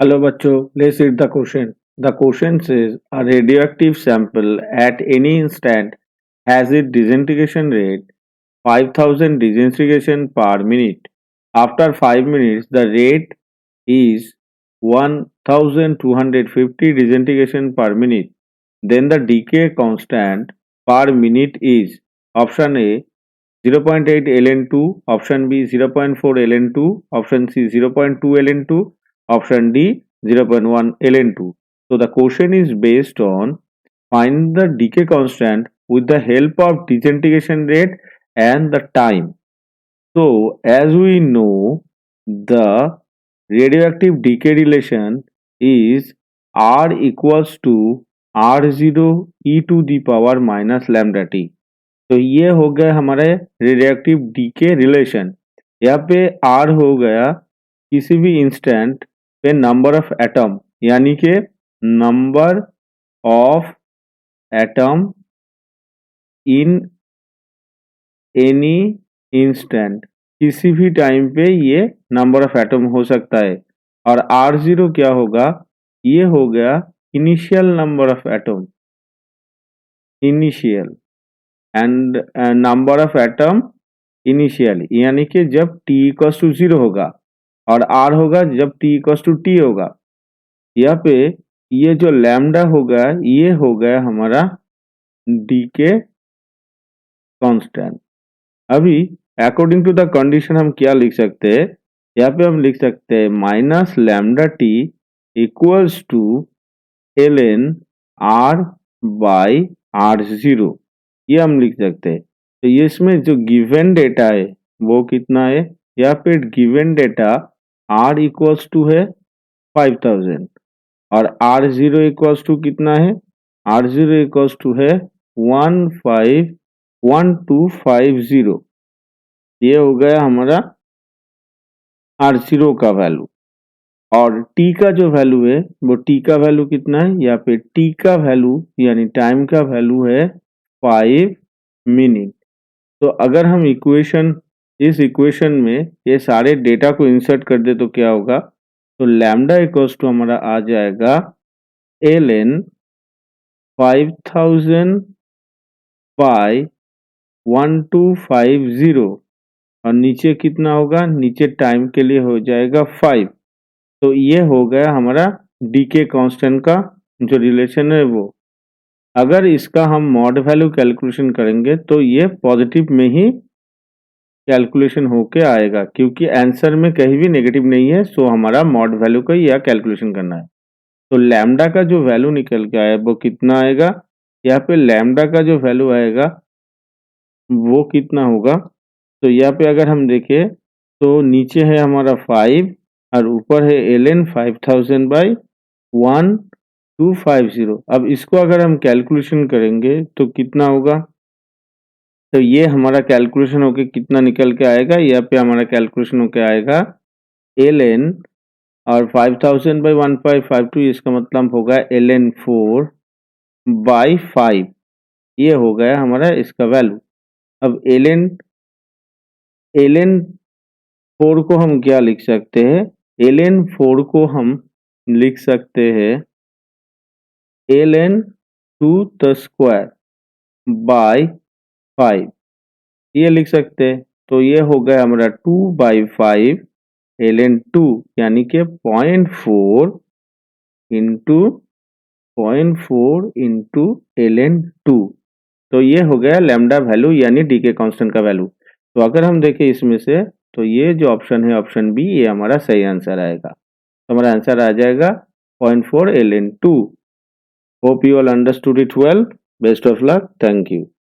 Hello बच्चों, let's read the question. The question says a radioactive sample at any instant has its disintegration rate 5000 disintegration per minute. After 5 minutes, the rate is 1250 disintegration per minute. Then the decay constant per minute is option A 0.8 ln2, option B 0.4 ln2, option C 0.2 ln2, option D 0.1 ln2. So the question is based on find the decay constant with the help of disintegration rate and the time. So as we know, the radioactive decay relation is R equals to R0 e to the power minus lambda t. तो ये हो गया हमारे radioactive DK relation. यहाँ पे are हो गया किसी भी इंस्टेंट पे नंबर ऑफ एटम, यानी कि number of atom in any instant, किसी भी टाइम पे ये नंबर ऑफ एटम हो सकता है। और आर जीरो क्या होगा, ये हो गया initial number of atom, initial and number of atom initially, यानी कि जब t इक्वल्स टू 0 होगा, और r होगा जब t इक्वल्स टू t होगा। यहाँ पे ये जो लैम्डा होगा ये हो गया हमारा डीके कांस्टेंट। अभी अकॉर्डिंग टू द कंडीशन हम क्या लिख सकते हैं, यहाँ पे हम लिख सकते हैं minus lambda T equals to L N R by R zero, ये हम लिख सकते हैं। तो ये इसमें जो गिवन डेटा है वो कितना है, यहाँ पे given data r equals to है 5000 और r0 इक्वल्स टू कितना है, r0 इक्वल्स टू है 151250। ये हो गया हमारा r0 का वैल्यू। और t का जो वैल्यू है वो t का वैल्यू कितना है, यहाँ पे t का वैल्यू यानी टाइम का वैल्यू है 5 मिनट। तो अगर हम इस इक्वेशन में ये सारे डेटा को इंसर्ट कर दे तो क्या होगा, तो लैम्डा इक्वल्स टू हमारा आ जाएगा एल एन 5000 बाई 1250, और नीचे कितना होगा, नीचे टाइम के लिए हो जाएगा 5। तो ये हो गया हमारा डीके कांस्टेंट का जो रिलेशन है वो। अगर इसका हम मॉड वैल्यू कैलकुलेशन करेंगे तो ये पॉजिटिव में ही कैलकुलेशन होके आएगा, क्योंकि आंसर में कहीं भी नेगेटिव नहीं है। सो हमारा मॉड वैल्यू का यह कैलकुलेशन करना है। तो लैम्डा का जो वैल्यू निकल के आया वो कितना आएगा, यहाँ पे लैम्डा का जो वैल्यू आएगा वो कितना होगा, तो यहाँ पे अगर हम देखें तो नीचे है हमारा 5 और ऊपर है एल एन 5000 बाई 1250। अब इसको अगर हम कैलकुलेशन करेंगे तो कितना होगा, तो ये हमारा कैलकुलेशन होके कितना निकल के आएगा, यहाँ पे हमारा कैलकुलेशन होके आएगा एल एन और 5000 बाई 1552, इसका मतलब होगा एल एन 4 बाई 5, ये हो गया हमारा इसका वैल्यू। अब एल एन 4 को हम क्या लिख सकते हैं, एल एन 4 को हम लिख सकते हैं L N two the square by 5, ये लिख सकते हैं। तो ये हो गया हमारा 2 बाई 5 एल एन 2, यानी कि 0.4 इंटू एल एन 2। तो ये हो गया लैम्डा वैल्यू यानी डीके कांस्टेंट का वैल्यू। तो अगर हम देखें इसमें से तो ये जो ऑप्शन है ऑप्शन बी, ये हमारा सही आंसर आएगा। तो हमारा आंसर आ जाएगा 0.4 ln2। Hope you all understood it well. Best of luck. Thank you.